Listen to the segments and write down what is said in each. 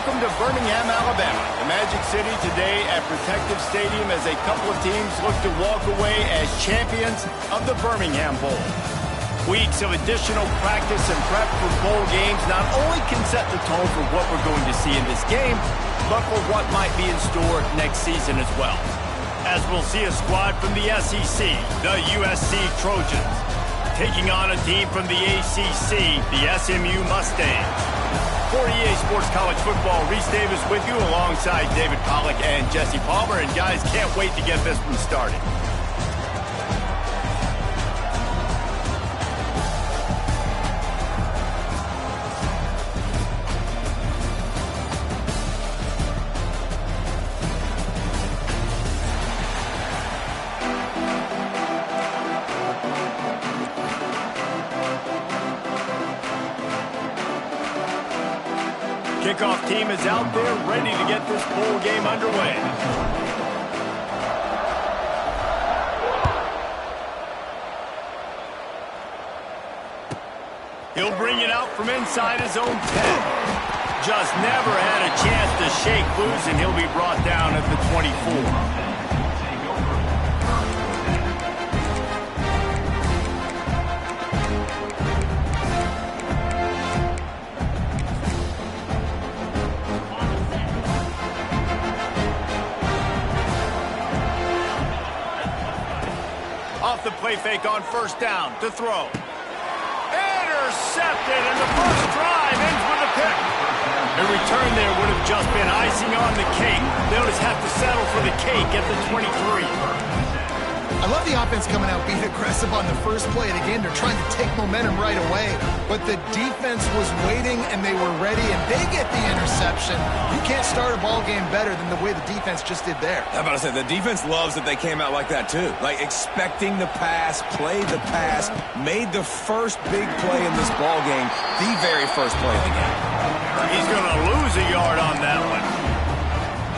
Welcome to Birmingham, Alabama, the Magic City today at Protective Stadium as a couple of teams look to walk away as champions of the Birmingham Bowl. Weeks of additional practice and prep for bowl games not only can set the tone for what we're going to see in this game, but for what might be in store next season as well. As we'll see a squad from the SEC, the USC Trojans, taking on a team from the ACC, the SMU Mustangs. For EA Sports College Football, Reese Davis with you alongside David Pollack and Jesse Palmer. And guys, can't wait to get this one started. Kickoff team is out there ready to get this bowl game underway. He'll bring it out from inside his own 10. Just never had a chance to shake loose, and he'll be brought down at the 24. Off the play fake on first down to throw. Intercepted, and the first drive ends with a pick. The return there would have just been icing on the cake. They'll just have to settle for the cake at the 23. I love the offense coming out being aggressive on the first play of the game. They're trying to take momentum right away, but the defense was waiting and they were ready, and they get the interception. You can't start a ball game better than the way the defense just did there. I'm about to say, the defense loves that they came out like that too. Like expecting the pass, played the pass, made the first big play in this ball game, the very first play of the game. He's going to lose a yard on that one.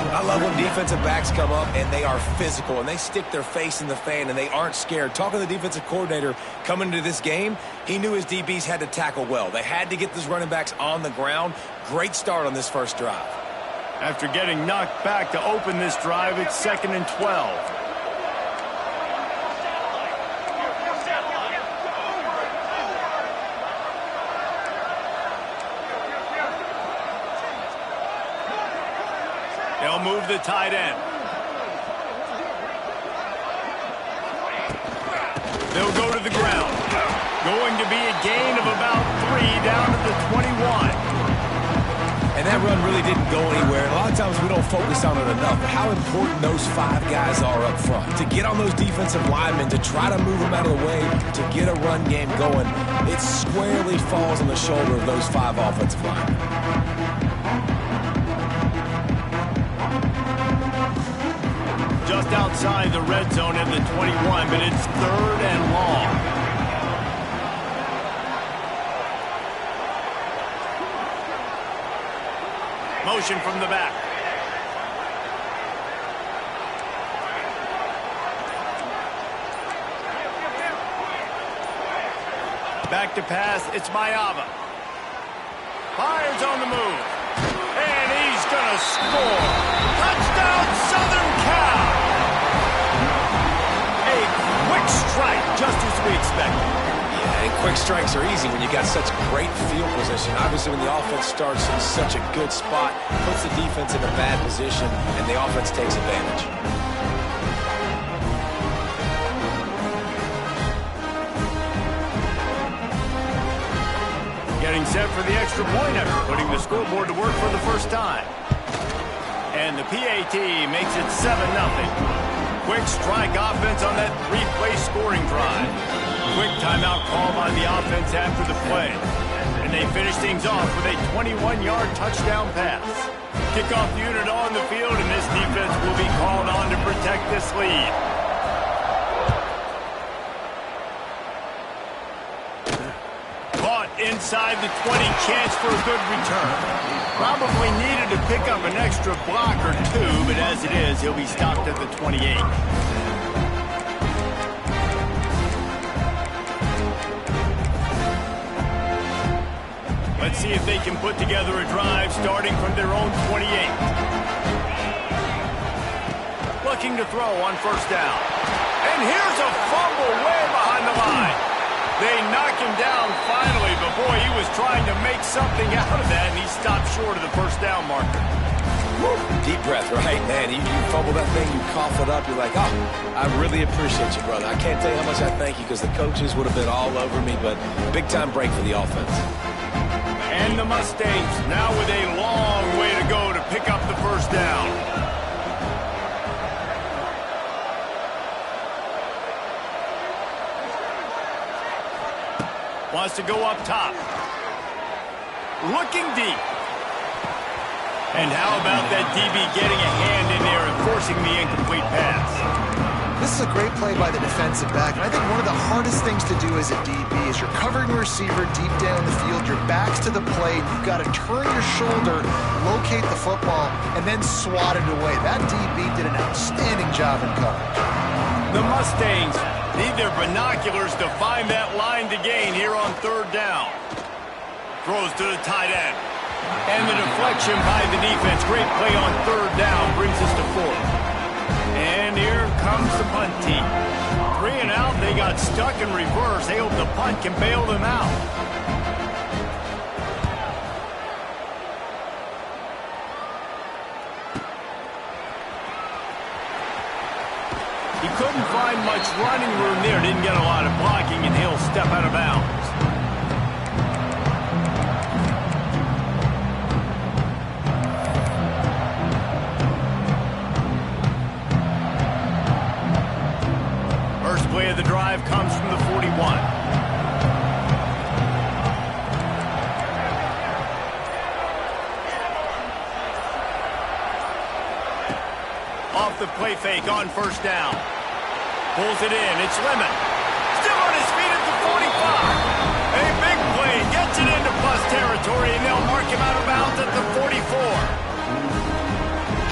I love when defensive backs come up and they are physical and they stick their face in the fan and they aren't scared. Talking to the defensive coordinator coming into this game, he knew his DBs had to tackle well. They had to get those running backs on the ground. Great start on this first drive. After getting knocked back to open this drive, it's 2nd and 12. They'll move the tight end. They'll go to the ground. Going to be a gain of about 3 down to the 21. And that run really didn't go anywhere. A lot of times we don't focus on it enough, but how important those 5 guys are up front. To get on those defensive linemen, to try to move them out of the way, to get a run game going, it squarely falls on the shoulder of those 5 offensive linemen. Just outside the red zone at the 21, but it's 3rd and long. Motion from the back. Back to pass, it's Mayava. Fires on the move. And he's going to score. Touchdown, Southern Cal! A quick strike, just as we expected. Yeah, and quick strikes are easy when you got such great field position. Obviously, when the offense starts in such a good spot, puts the defense in a bad position, and the offense takes advantage. Getting set for the extra point effort, putting the scoreboard to work for the first time. And the PAT makes it 7-0. Quick strike offense on that 3-play scoring drive. Quick timeout call by the offense after the play. And they finish things off with a 21-yard touchdown pass. Kickoff unit on the field, and this defense will be called on to protect this lead. Inside the 20, chance for a good return. Probably needed to pick up an extra block or 2, but as it is, he'll be stopped at the 28. and see if they can put together a drive starting from their own 28. Looking to throw on first down. And here's a fumble way behind the line. They knock him down finally, but boy, he was trying to make something out of that, and he stopped short of the first down marker. Woo. Deep breath, right, man? You fumble that thing, you cough it up, you're like, oh, I really appreciate you, brother. I can't tell you how much I thank you because the coaches would have been all over me, but big-time break for the offense. And the Mustangs now with a long way to go to pick up the first down. Wants to go up top. Looking deep. And how about that DB getting a hand in there and forcing the incomplete pass? This is a great play by the defensive back, and I think one of the hardest things to do as a DB is you're covering a receiver deep down the field, your back's to the plate, you've got to turn your shoulder, locate the football, and then swat it away. That DB did an outstanding job in coverage. The Mustangs need their binoculars to find that line to gain here on third down. Throws to the tight end. And the deflection by the defense. Great play on third down. Brings us to fourth. And here comes the punt team. 3 and out. They got stuck in reverse. They hope the punt can bail them out. He couldn't find much running room there. Didn't get a lot of blocking, and he'll step out of bounds. First play of the drive comes from the 41. Off the play fake on first down. Pulls it in. It's Lemon. Still on his feet at the 45. A big play. Gets it into plus territory, and they'll mark him out of bounds at the 44.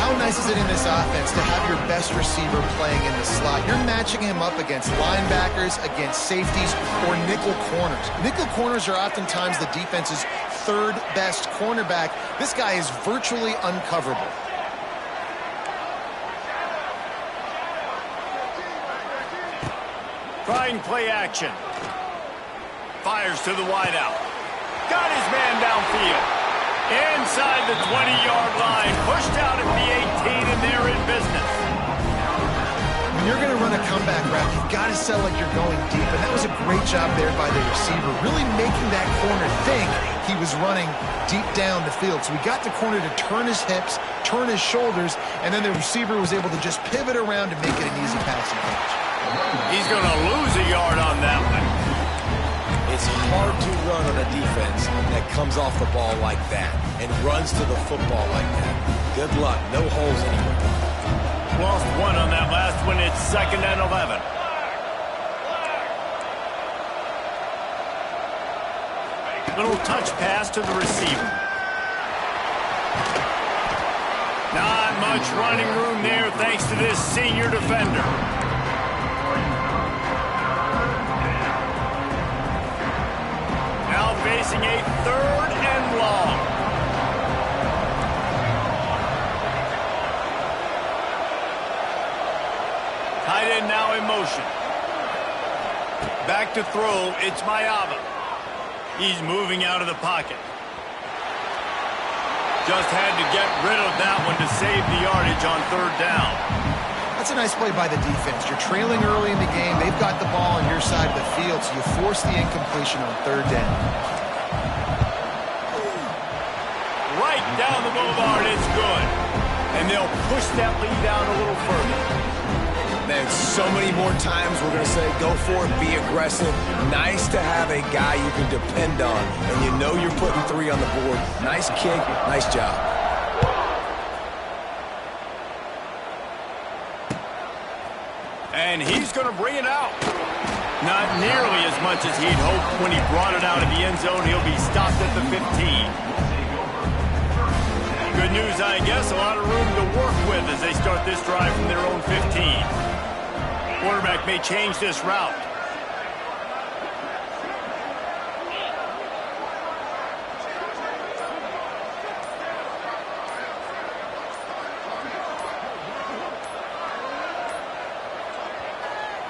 How nice is it in this offense to have your best receiver playing in the slot? You're matching him up against linebackers, against safeties, or nickel corners. Nickel corners are oftentimes the defense's third best cornerback. This guy is virtually uncoverable. Trying play action. Fires to the wideout. Got his man downfield. Inside the 20-yard line. Pushed out at the 18, and they're in business. When you're going to run a comeback route, you've got to sell like you're going deep, and that was a great job there by the receiver, really making that corner think he was running deep down the field. So he got the corner to turn his hips, turn his shoulders, and then the receiver was able to just pivot around and make it an easy passing catch. He's going to lose a yard on that one. It's hard to run on a defense that comes off the ball like that and runs to the football like that. Good luck. No holes anywhere. Lost one on that last one. It's 2nd and 11. Little touch pass to the receiver. Not much running room there thanks to this senior defender. Now facing a 3rd and long. Tight end now in motion. Back to throw. It's Mayava. He's moving out of the pocket. Just had to get rid of that one to save the yardage on 3rd down. That's a nice play by the defense. You're trailing early in the game. They've got the ball on your side of the field, so you force the incompletion on 3rd down. Right down the boulevard, it's good. And they'll push that lead down a little further. Man, so many more times we're going to say, go for it, be aggressive. Nice to have a guy you can depend on, and you know you're putting 3 on the board. Nice kick, nice job. And he's going to bring it out. Not nearly as much as he'd hoped when he brought it out of the end zone. He'll be stopped at the 15. Good news, I guess, a lot of room to work with as they start this drive from their own 15. Quarterback may change this route.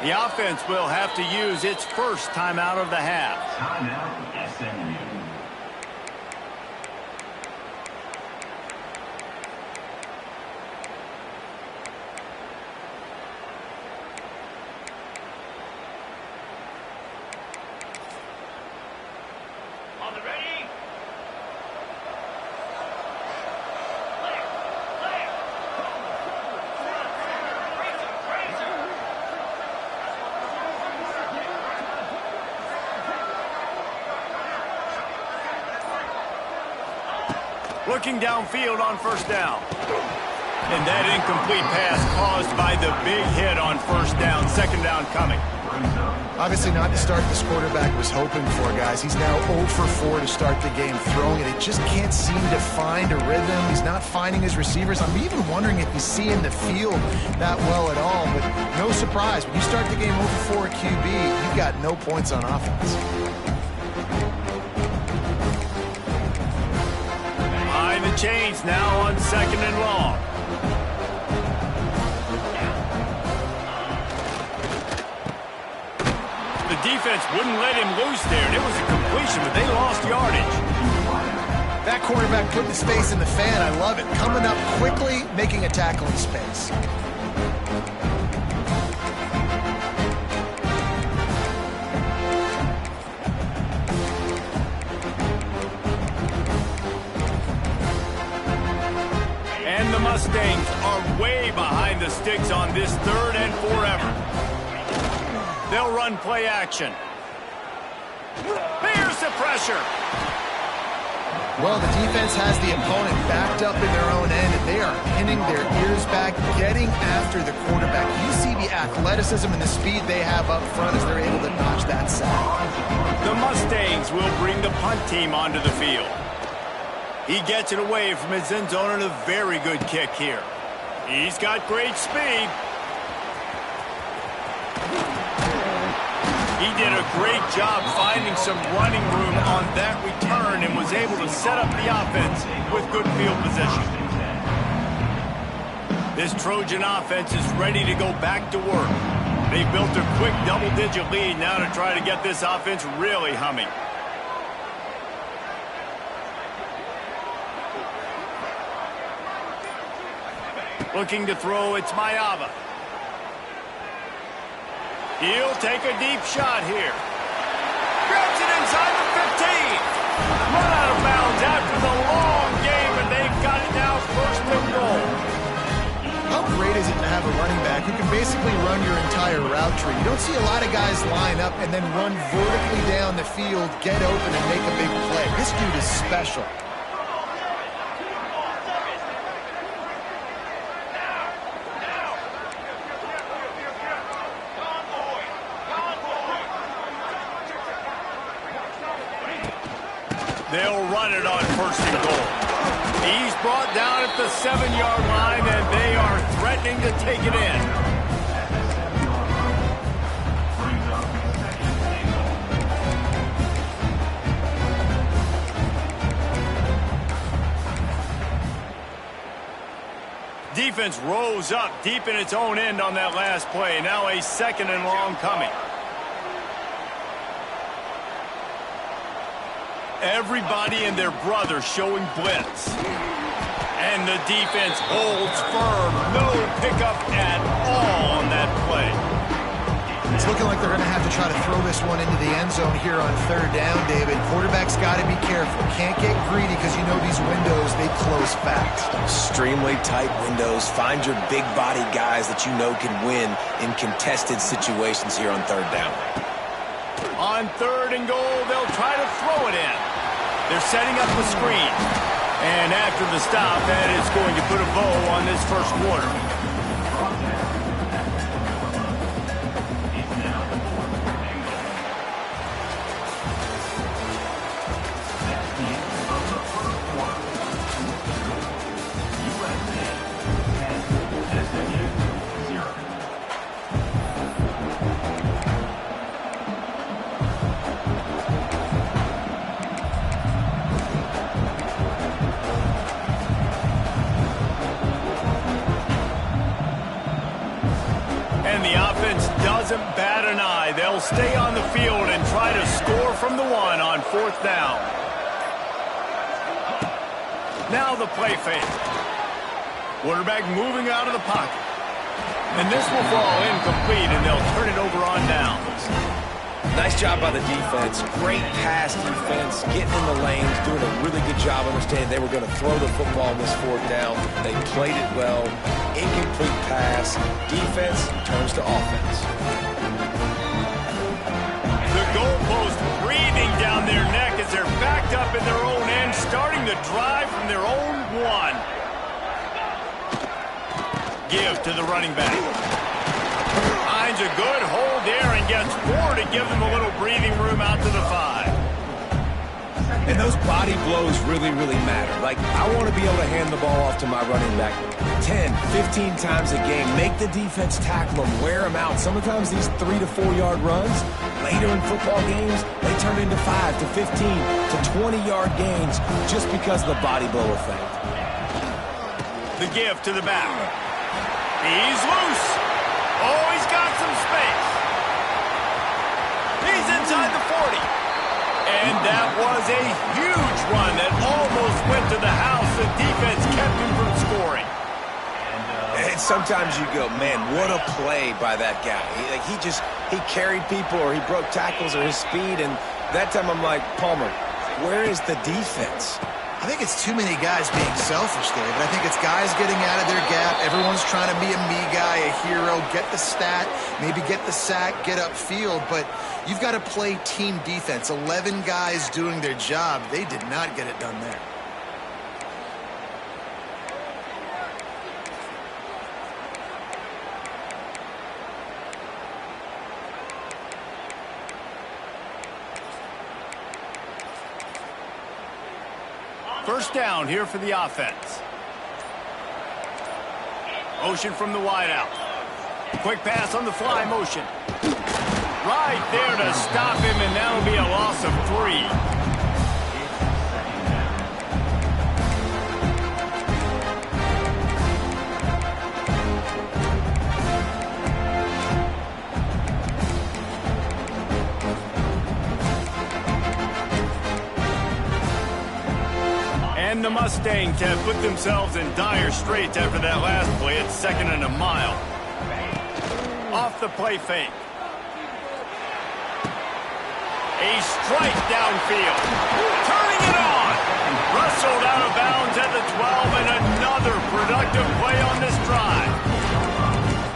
The offense will have to use its first timeout of the half. Timeout, SMU. Looking downfield on first down. And that incomplete pass caused by the big hit on first down. Second down coming. Obviously not the start this quarterback was hoping for, guys. He's now 0 for 4 to start the game throwing it. It just can't seem to find a rhythm. He's not finding his receivers. I'm even wondering if he's seeing the field that well at all. But no surprise, when you start the game 0 for 4 QB, you've got no points on offense. Behind the chains now on second and long. The defense wouldn't let him loose there, and it was a completion, but they lost yardage. That quarterback put his face in the fan. I love it. Coming up quickly, making a tackle in space. And the Mustangs are way behind the sticks on this third and forever. They'll run play action. Here's the pressure. Well, the defense has the opponent backed up in their own end, and they are pinning their ears back, getting after the quarterback. You see the athleticism and the speed they have up front as they're able to notch that sack. The Mustangs will bring the punt team onto the field. He gets it away from his end zone, and a very good kick here. He's got great speed. He did a great job finding some running room on that return and was able to set up the offense with good field position. This Trojan offense is ready to go back to work. They built a quick double-digit lead now to try to get this offense really humming. Looking to throw, it's Mayava. He'll take a deep shot here. Grabs it inside the 15. Run out of bounds after the long game, and they've got it now first and goal. How great is it to have a running back who can basically run your entire route tree? You don't see a lot of guys line up and then run vertically down the field, get open, and make a big play. This dude is special. They'll run it on first and goal. He's brought down at the 7-yard line, and they are threatening to take it in. Defense rose up deep in its own end on that last play. Now a second and long coming. Everybody and their brother showing blitz. And the defense holds firm. No pickup at all on that play. It's looking like they're going to have to try to throw this one into the end zone here on third down, David. Quarterback's got to be careful. Can't get greedy because you know these windows, they close fast. Extremely tight windows. Find your big body guys that you know can win in contested situations here on third down. On third and goal, they'll try to throw it in. They're setting up the screen. And after the stop, that is going to put a bow on this first quarter. And the offense doesn't bat an eye. They'll stay on the field and try to score from the one on 4th down. Now the play fake. Quarterback moving out of the pocket. And this will fall incomplete, and they'll turn it over on downs. Nice job by the defense. Great pass defense, getting in the lanes, doing a really good job understanding they were going to throw the football on this 4th down. They played it well. Incomplete pass. Defense turns to offense. The goalpost breathing down their neck as they're backed up in their own end, starting the drive from their own 1. Give to the running back. Finds a good hold there and gets 4 to give them a little breathing room out to the 5. And those body blows really, really matter. Like, I want to be able to hand the ball off to my running back 10, 15 times a game. Make the defense tackle them, wear them out. Sometimes these 3 to 4 yard runs, later in football games, they turn into 5 to 15 to 20-yard gains just because of the body blow effect. The give to the back. He's loose. Oh, he's got some space. He's inside the 40. And that was a huge run that almost went to the house. The defense kept him from scoring. And sometimes you go, man, what a play by that guy. He carried people, or he broke tackles, or his speed. And that time I'm like, Palmer, where is the defense? I think it's too many guys being selfish, David. I think it's guys getting out of their gap. Everyone's trying to be a me guy, a hero, get the stat, maybe get the sack, get upfield. But you've got to play team defense. 11 guys doing their job. They did not get it done there. First down here for the offense. Motion from the wideout. Quick pass on the fly motion. Right there to stop him, and that'll be a loss of 3. And the Mustangs have put themselves in dire straits after that last play. It's 2nd and a mile. Off the play fake. A strike downfield. Turning it on. Rustled out of bounds at the 12, and another productive play on this drive.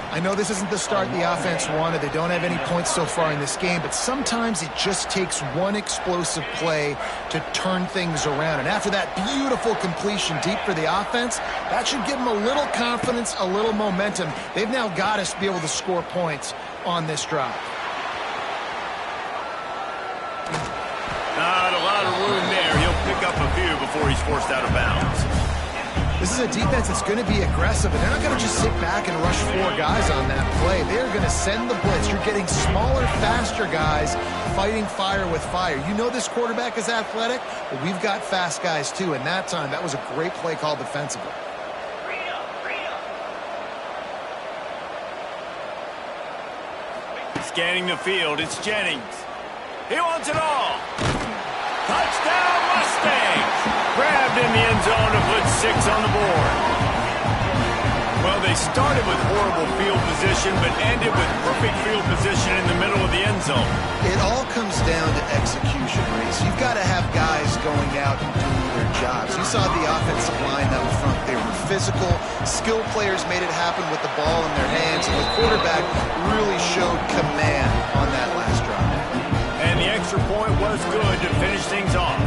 I know this isn't the start the offense wanted. They don't have any points so far in this game, but sometimes it just takes one explosive play to turn things around. And after that beautiful completion deep for the offense, that should give them a little confidence, a little momentum. They've now got to be able to score points on this drive. Not a lot of room there. He'll pick up a few before he's forced out of bounds. This is a defense that's going to be aggressive, and they're not going to just sit back and rush 4 guys on that play. They're going to send the blitz. You're getting smaller, faster guys fighting fire with fire. You know this quarterback is athletic, but we've got fast guys too, and that time, that was a great play call defensively. Scanning the field, it's Jennings. He wants it all. Touchdown, Mustangs! Grabbed in the end zone to put 6 on the board. Well, they started with horrible field position, but ended with perfect field position in the middle of the end zone. It all comes down to execution, Reese. You've got to have guys going out and doing their jobs. You saw the offensive line up front. They were physical. Skilled players made it happen with the ball in their hands, and the quarterback really showed command on that last drive. And the extra point was good to finish things off.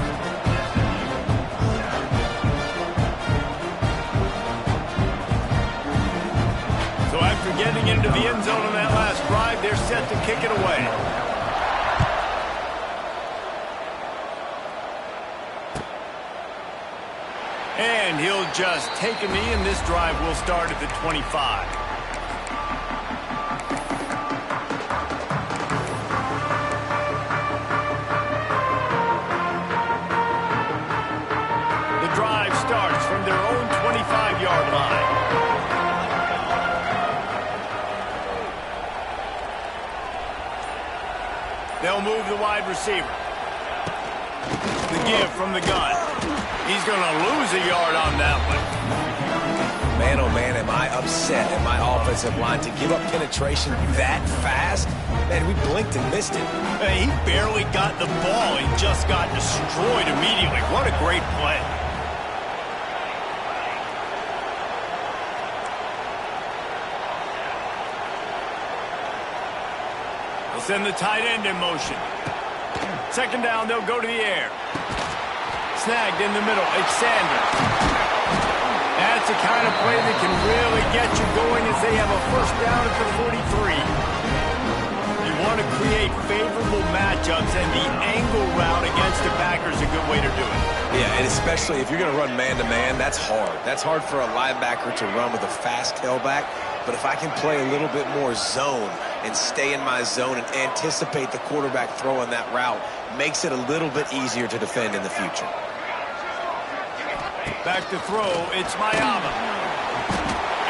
So after getting into the end zone on that last drive, they're set to kick it away. And he'll just take a knee, and this drive will start at the 25. Starts from their own 25-yard line. They'll move the wide receiver. The give from the gun. He's going to lose a yard on that one. Man, oh man, am I upset at my offensive line to give up penetration that fast? Man, we blinked and missed it. Hey, he barely got the ball and just got destroyed immediately. What a great play. They'll send the tight end in motion. Second down, they'll go to the air. Snagged in the middle. It's Sanders. That's the kind of play that can really get you going as they have a first down at the 43. You want to create favorable matchups, and the angle route against the Packers is a good way to do it. Yeah, and especially if you're going to run man-to-man, that's hard. That's hard for a linebacker to run with a fast tailback. But if I can play a little bit more zone and stay in my zone and anticipate the quarterback throwing that route, makes it a little bit easier to defend in the future. Back to throw, it's Mayama.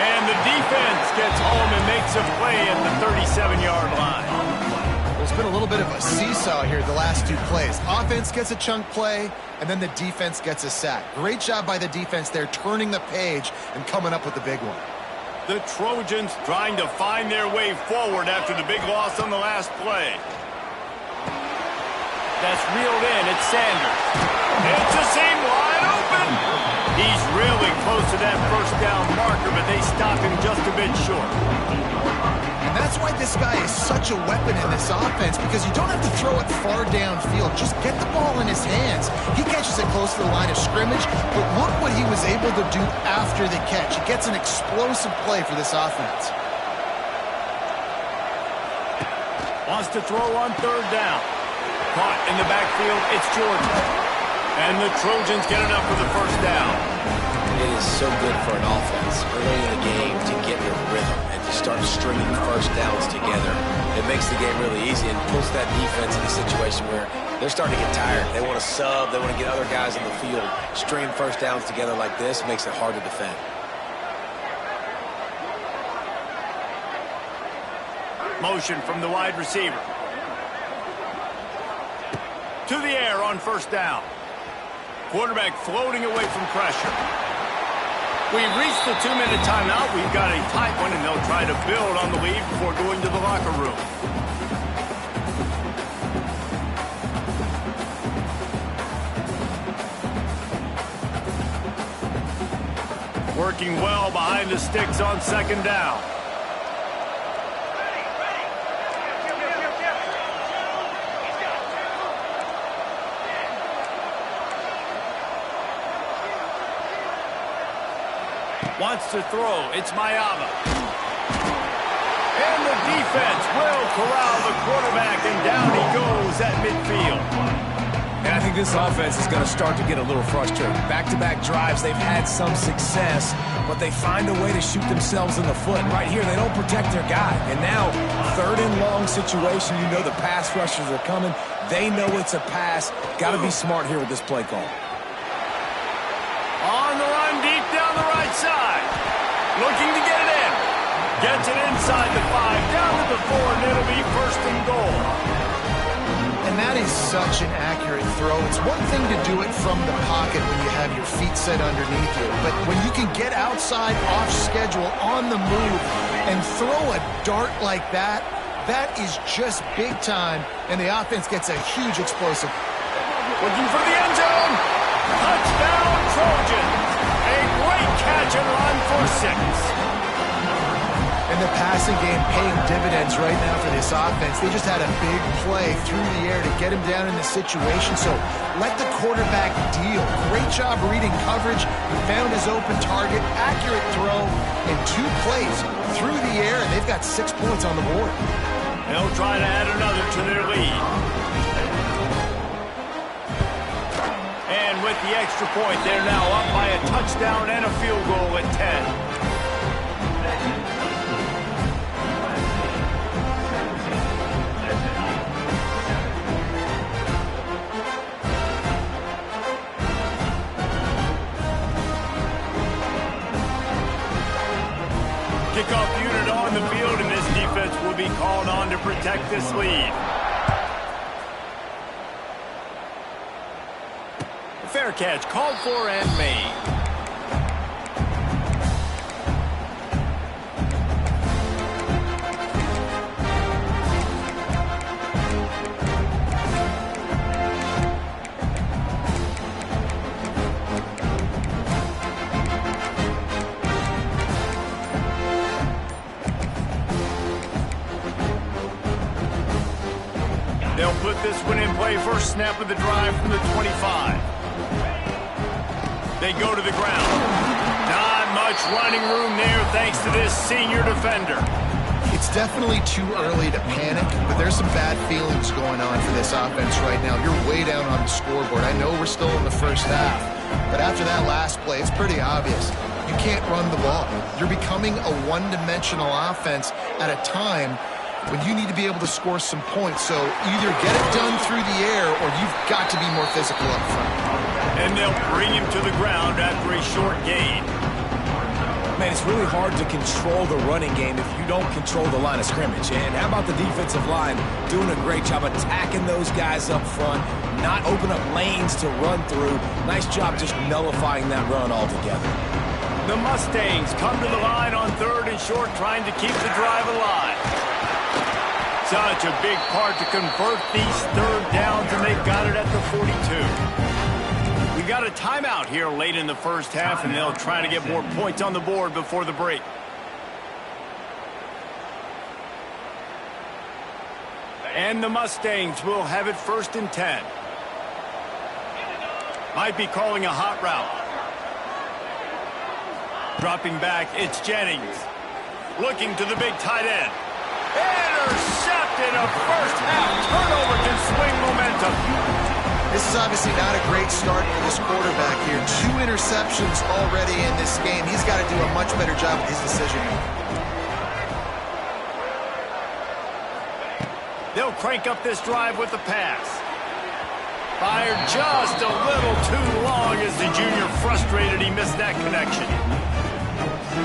And the defense gets home and makes a play at the 37-yard line. There's been a little bit of a seesaw here the last two plays. Offense gets a chunk play, and then the defense gets a sack. Great job by the defense there, turning the page and coming up with the big one. The Trojans trying to find their way forward after the big loss on the last play. That's reeled in, it's Sanders. It's the seam wide open. He's really close to that first down marker, but they stop him just a bit short. And that's why this guy is such a weapon in this offense, because you don't have to throw it far downfield. Just get the ball in his hands. He catches it close to the line of scrimmage, but look what he was able to do after the catch. He gets an explosive play for this offense. Wants to throw on third down. Caught in the backfield, it's Jordan. And the Trojans get enough for the first down. It is so good for an offense early in the game to get your rhythm and to start stringing first downs together. It makes the game really easy and puts that defense in a situation where they're starting to get tired. They want to sub. They want to get other guys on the field. Stringing first downs together like this makes it hard to defend. Motion from the wide receiver. To the air on first down. Quarterback floating away from pressure. We've reached the 2-minute timeout. We've got a tight one, and they'll try to build on the lead before going to the locker room. Working well behind the sticks on second down. Wants to throw. It's Mayama. And the defense will corral the quarterback, and down he goes at midfield. And I think this offense is going to start to get a little frustrated. Back-to-back drives, they've had some success, but they find a way to shoot themselves in the foot. And right here, they don't protect their guy. And now, third and long situation, you know the pass rushers are coming. They know it's a pass. Got to be smart here with this play call. On the run, deep down the right side. Looking to get it in. Gets it inside the 5, down to the 4, and it'll be first and goal. And that is such an accurate throw. It's one thing to do it from the pocket when you have your feet set underneath you, but when you can get outside, off schedule, on the move, and throw a dart like that, that is just big time, and the offense gets a huge explosive. Looking for the end zone. Touchdown, Trojans. A great catch and run for 6. And the passing game paying dividends right now for this offense. They just had a big play through the air to get him down in the situation. So let the quarterback deal. Great job reading coverage. He found his open target. Accurate throw in 2 plays through the air. And they've got 6 points on the board. They'll try to add another to their lead. And with the extra point, they're now up by a touchdown and a field goal at 10. Kickoff unit on the field, and this defense will be called on to protect this lead. Fair catch, called for and made. They'll put this one in play. First snap of the drive from the 25. They go to the ground. Not much running room there thanks to this senior defender. It's definitely too early to panic, but there's some bad feelings going on for this offense right now. You're way down on the scoreboard. I know we're still in the first half, but after that last play, it's pretty obvious. You can't run the ball. You're becoming a one-dimensional offense at a time when you need to be able to score some points. So either get it done through the air or you've got to be more physical up front. And they'll bring him to the ground after a short gain. Man, it's really hard to control the running game if you don't control the line of scrimmage. And how about the defensive line doing a great job attacking those guys up front, not open up lanes to run through. Nice job just nullifying that run altogether. The Mustangs come to the line on 3rd and short, trying to keep the drive alive. Such a big part to convert these 3rd downs, and they've got it at the 42. We got a timeout here late in the first half, and they'll try to get more points on the board before the break. And the Mustangs will have it 1st and 10. Might be calling a hot route. Dropping back, it's Jennings. Looking to the big tight end. Intercepted. A first half turnover can swing momentum. This is obviously not a great start for this quarterback here. 2 interceptions already in this game. He's got to do a much better job with his decision making. They'll crank up this drive with the pass. Fired just a little too long as the junior frustrated he missed that connection.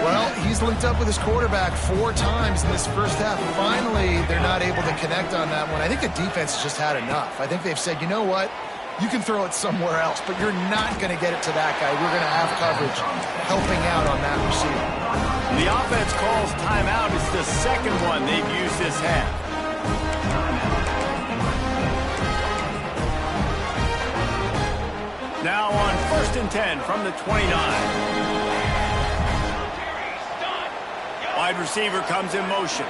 Well, he's linked up with his quarterback 4 times in this first half. Finally, they're not able to connect on that one. I think the defense has just had enough. I think they've said, you know what? You can throw it somewhere else, but you're not going to get it to that guy. We're going to have coverage helping out on that receiver. The offense calls timeout. It's the second one they've used this half. Now on 1st and 10 from the 29. Wide receiver comes in motion.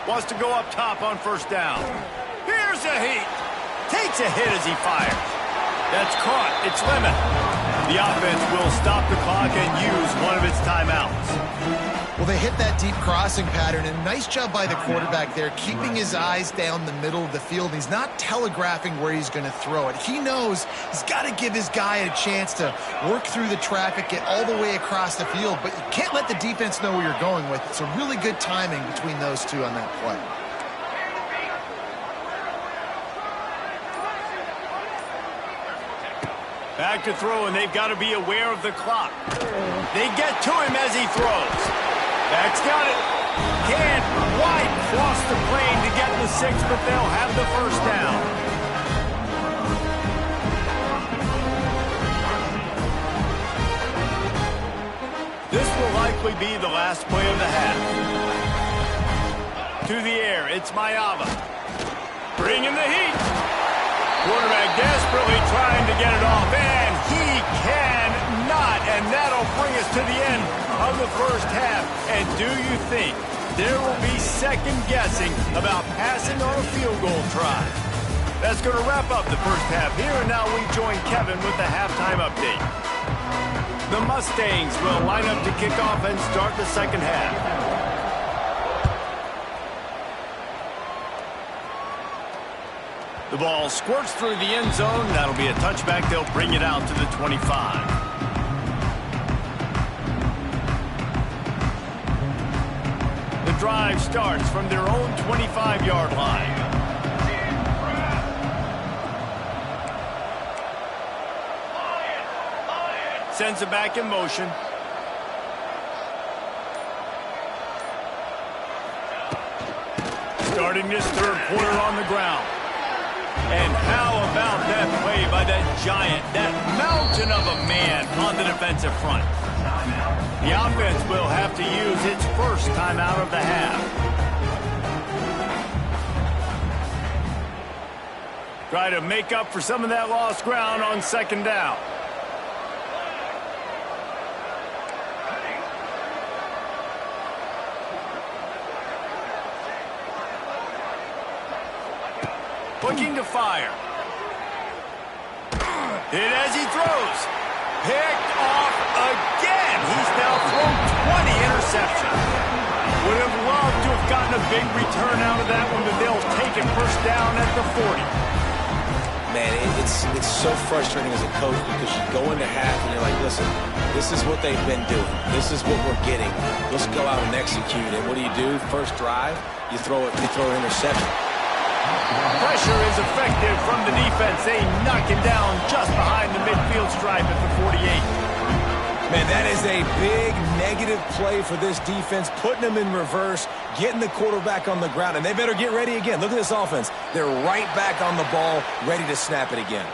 Wants to go up top on 1st down. Here's a heat. Takes a hit as he fires. That's caught. It's limit. The offense will stop the clock and use one of its timeouts. Well, they hit that deep crossing pattern, and nice job by the quarterback there, keeping his eyes down the middle of the field. He's not telegraphing where he's going to throw it. He knows he's got to give his guy a chance to work through the traffic, get all the way across the field, but you can't let the defense know where you're going with it. So really good timing between those two on that play. Back to throw, and they've got to be aware of the clock. They get to him as he throws. Back's got it. Can't quite cross the plane to get the 6, but they'll have the 1st down. This will likely be the last play of the half. To the air, it's Mayava. Bringing the heat. Quarterback desperately trying to get it off, and he cannot, and that'll bring us to the end of the first half. And do you think there will be second guessing about passing on a field goal try? That's going to wrap up the first half here, and now we join Kevin with the halftime update. The Mustangs will line up to kick off and start the second half. The ball squirts through the end zone. That'll be a touchback. They'll bring it out to the 25. The drive starts from their own 25-yard line. Sends it back in motion. Starting this third quarter on the ground. And how about that play by that giant, that mountain of a man on the defensive front? The offense will have to use its first timeout of the half. Try to make up for some of that lost ground on second down. Looking to fire. Hit as he throws. Picked off again. He's now thrown 20 interceptions. Would have loved to have gotten a big return out of that one, but they'll take it first down at the 40. Man, it's so frustrating as a coach because you go into half and you're like, listen, this is what they've been doing. This is what we're getting. Let's go out and execute. And what do? First drive, you throw an interception. Pressure is effective from the defense. They knock him down just behind the midfield stripe at the 48. Man, that is a big negative play for this defense, putting them in reverse, getting the quarterback on the ground, and they better get ready again. Look at this offense. They're right back on the ball, ready to snap it again.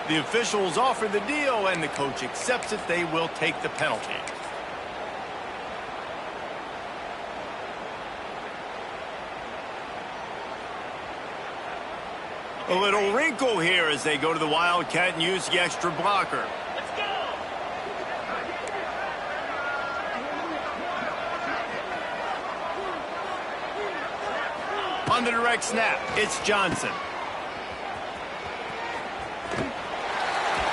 The officials offer the deal, and the coach accepts it. They will take the penalty. A little wrinkle here as they go to the Wildcat and use the extra blocker. Let's go! On the direct snap, it's Johnson.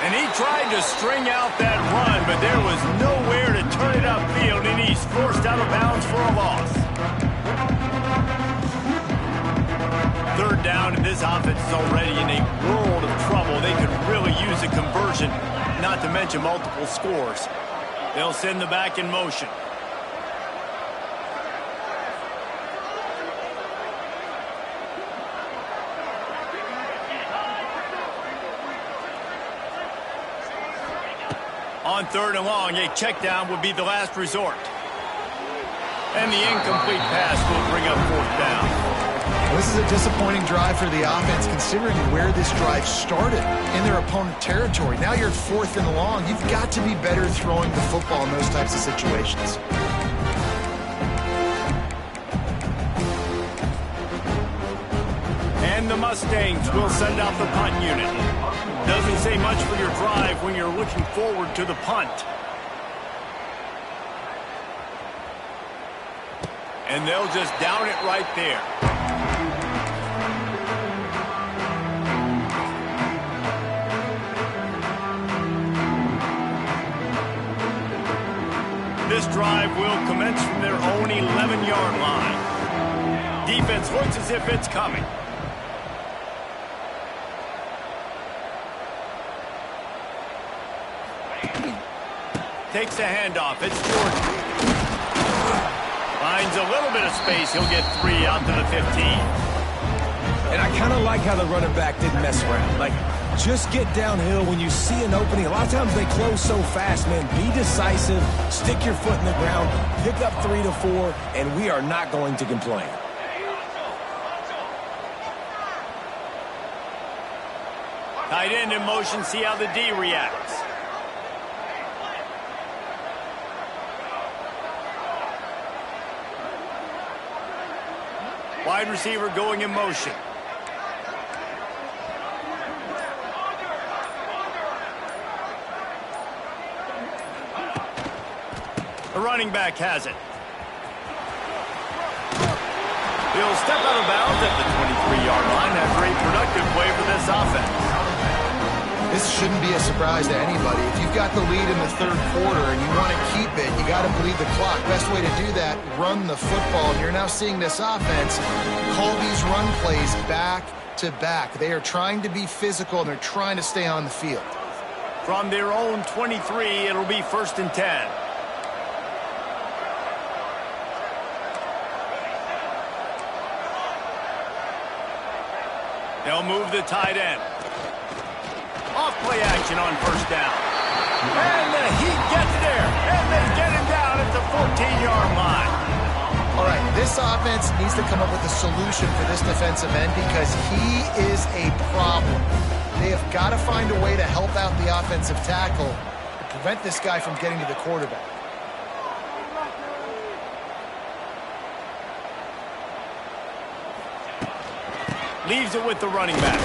And he tried to string out that run, but there was nowhere to turn it upfield, and he's forced out of bounds for a loss. Third down, and this offense is already in a world of trouble. They could really use a conversion, not to mention multiple scores. They'll send the back in motion. On third and long, a check down would be the last resort. And the incomplete pass will bring up fourth down. This is a disappointing drive for the offense, considering where this drive started in their opponent territory. Now you're at fourth and long. You've got to be better throwing the football in those types of situations. And the Mustangs will send out the punt unit. Doesn't say much for your drive when you're looking forward to the punt. And they'll just down it right there. This drive will commence from their own 11-yard line. Defense looks as if it's coming. Takes a handoff. It's Jordan. Finds a little bit of space. He'll get 3 out to the 15. And I kind of like how the running back didn't mess around. Like, just get downhill when you see an opening. A lot of times they close so fast, man. Be decisive. Stick your foot in the ground. Pick up 3 to 4, and we are not going to complain. Tight end in motion. See how the D reacts. Wide receiver going in motion. The running back has it. He'll step out of bounds at the 23-yard line after a productive play for this offense. This shouldn't be a surprise to anybody. If you've got the lead in the third quarter and you want to keep it, you got to bleed the clock. Best way to do that, run the football. And you're now seeing this offense call these run plays back to back. They are trying to be physical, and they're trying to stay on the field. From their own 23, it'll be 1st and 10. They'll move the tight end. Off play action on first down. And the Heat gets there. And they get him down at the 14-yard line. All right, this This offense needs to come up with a solution for this defensive end because he is a problem. They have got to find a way to help out the offensive tackle to prevent this guy from getting to the quarterback. Leaves it with the running back.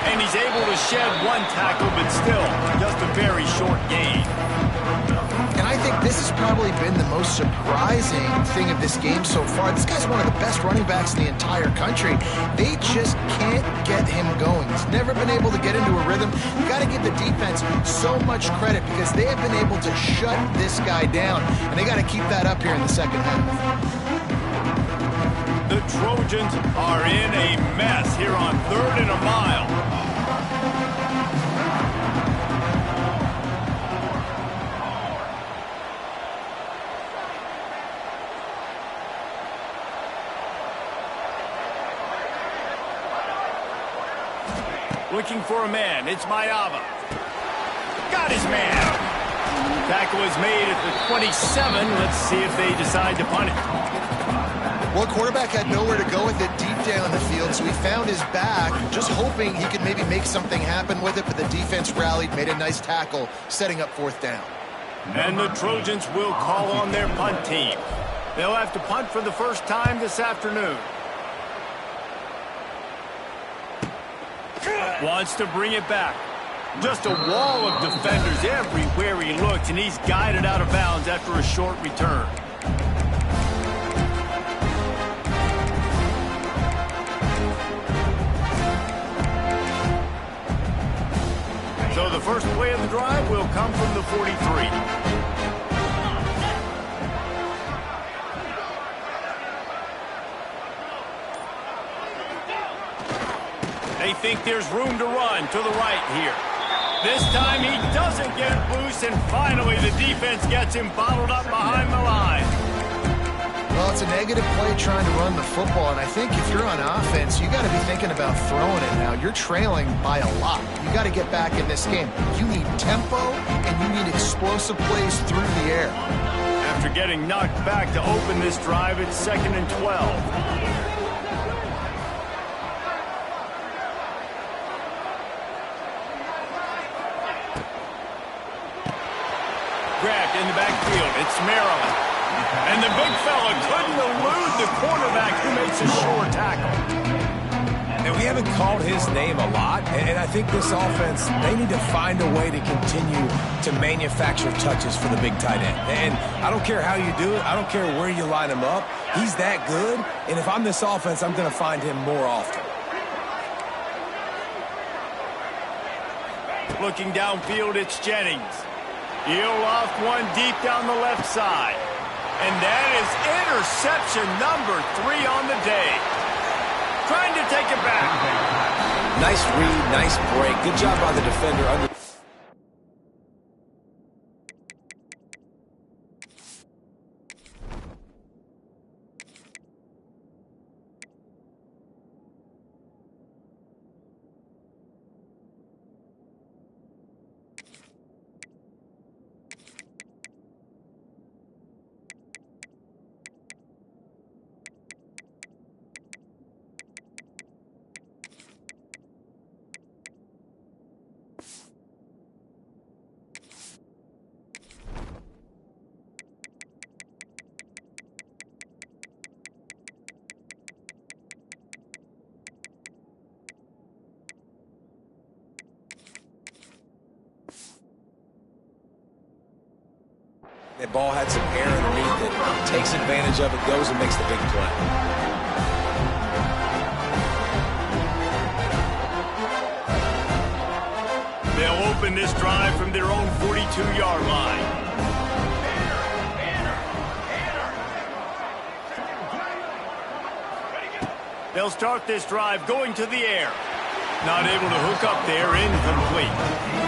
And he's able to shed one tackle, but still just a very short gain. And I think this has probably been the most surprising thing of this game so far. This guy's one of the best running backs in the entire country. They just can't get him going. He's never been able to get into a rhythm. You got to give the defense so much credit because they have been able to shut this guy down, and they got to keep that up here in the second half. The Trojans are in a mess here on 3rd and a mile. Looking for a man. It's Mayava. Got his man. Tackle is made at the 27. Let's see if they decide to punt it. Well, quarterback had nowhere to go with it deep down the field, so he found his back, just hoping he could maybe make something happen with it, but the defense rallied, made a nice tackle, setting up 4th down. And the Trojans will call on their punt team. They'll have to punt for the first time this afternoon. Wants to bring it back. Just a wall of defenders everywhere he looks, and he's guided out of bounds after a short return. So the first play of the drive will come from the 43. They think there's room to run to the right here. This time he doesn't get loose, and finally the defense gets him bottled up behind the line. Well, it's a negative play trying to run the football, and I think if you're on offense, you got to be thinking about throwing it now. You're trailing by a lot. You got to get back in this game. You need tempo, and you need explosive plays through the air. After getting knocked back to open this drive, it's 2nd and 12. Grabbed in the backfield. It's Maryland. And the big fella couldn't elude the cornerback who makes a sure tackle. And we haven't called his name a lot, and I think this offense, they need to find a way to continue to manufacture touches for the big tight end. And I don't care how you do it. I don't care where you line him up. He's that good, and if I'm this offense, I'm going to find him more often. Looking downfield, it's Jennings. He'll loft one deep down the left side. And that is interception number 3 on the day. Trying to take it back. Nice read, nice break. Good job by the defender. That ball had some air underneath it. Takes advantage of it, goes and makes the big play. They'll open this drive from their own 42-yard line. They'll start this drive going to the air. Not able to hook up there, incomplete.